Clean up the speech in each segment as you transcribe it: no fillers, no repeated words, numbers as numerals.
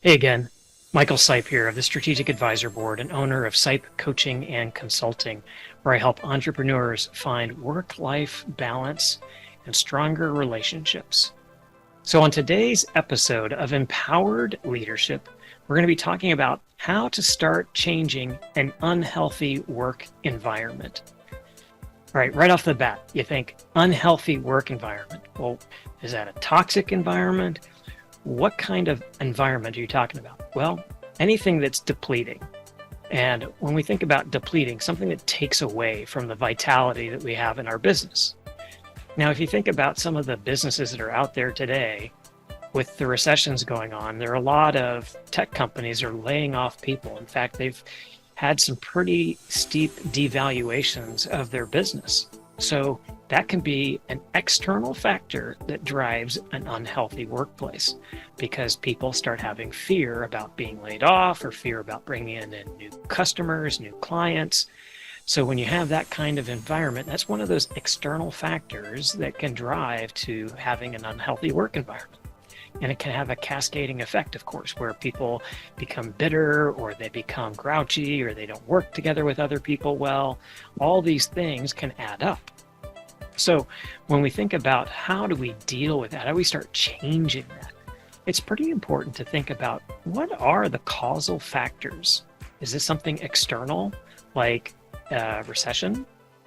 Hey again, Michael Sipe here of the Strategic Advisor Board and owner of Sipe Coaching and Consulting, where I help entrepreneurs find work-life balance and stronger relationships. So on today's episode of Empowered Leadership, we're going to be talking about how to start changing an unhealthy work environment. All right, right off the bat, you think unhealthy work environment. Well, is that a toxic environment? What kind of environment are you talking about? Well, anything that's depleting. And when we think about depleting, something that takes away from the vitality that we have in our business. Now, if you think about some of the businesses that are out there today, with the recessions going on, there are a lot of tech companies are laying off people. In fact, they've had some pretty steep devaluations of their business. So that can be an external factor that drives an unhealthy workplace because people start having fear about being laid off or fear about bringing in new customers, new clients. So when you have that kind of environment, that's one of those external factors that can drive to having an unhealthy work environment. And it can have a cascading effect, of course, where people become bitter or they become grouchy or they don't work together with other people well. All these things can add up. So when we think about how do we deal with that, how do we start changing that, it's pretty important to think about what are the causal factors. Is this something external like recession?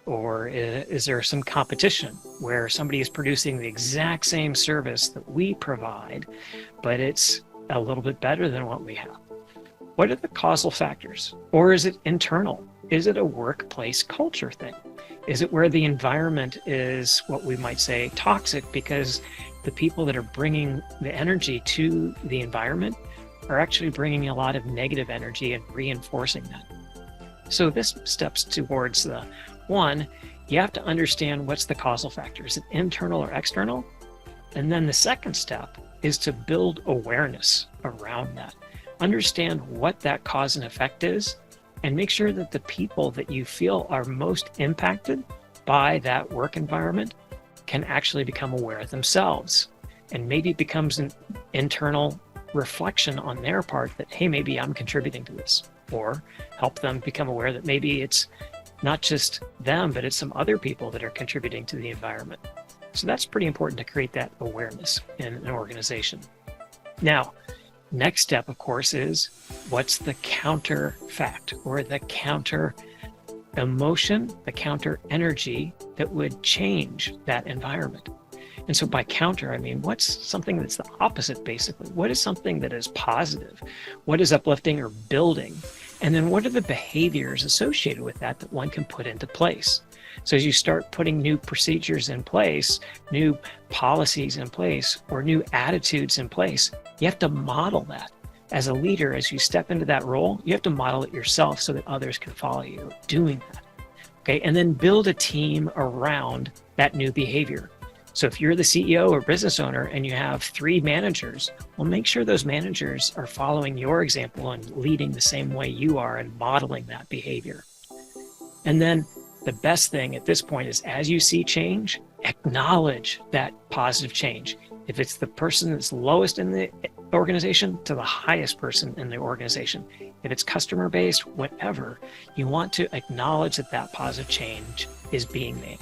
Or is there some competition where somebody is producing the exact same service that we provide, but it's a little bit better than what we have? What are the causal factors? Or is it internal? Is it a workplace culture thing? Is it where the environment is what we might say toxic because the people that are bringing the energy to the environment are actually bringing a lot of negative energy and reinforcing that? So this steps towards the one, you have to understand what's the causal factor. Is it internal or external? And then the second step is to build awareness around that. Understand what that cause and effect is, and make sure that the people that you feel are most impacted by that work environment can actually become aware themselves. And maybe it becomes an internal reflection on their part that, hey, maybe I'm contributing to this, or help them become aware that maybe it's not just them, but it's some other people that are contributing to the environment. So that's pretty important to create that awareness in an organization. Now, next step, of course, is what's the counter fact or the counter emotion, the counter energy that would change that environment. And so by counter, I mean, what's something that's the opposite, basically? What is something that is positive? What is uplifting or building? And then what are the behaviors associated with that that one can put into place? So as you start putting new procedures in place, new policies in place, or new attitudes in place, you have to model that. As a leader, as you step into that role, you have to model it yourself so that others can follow you doing that. Okay, and then build a team around that new behavior. So if you're the CEO or business owner and you have 3 managers, well, make sure those managers are following your example and leading the same way you are and modeling that behavior. And then the best thing at this point is as you see change, acknowledge that positive change. If it's the person that's lowest in the organization to the highest person in the organization, if it's customer-based, whatever, you want to acknowledge that that positive change is being made.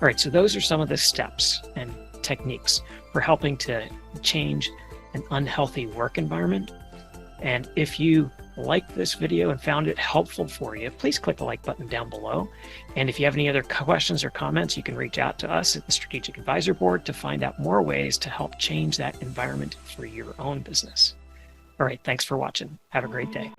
All right, so those are some of the steps and techniques for helping to change an unhealthy work environment. And if you liked this video and found it helpful for you, please click the like button down below. And if you have any other questions or comments, you can reach out to us at the Strategic Advisor Board to find out more ways to help change that environment for your own business. All right, thanks for watching. Have a great day.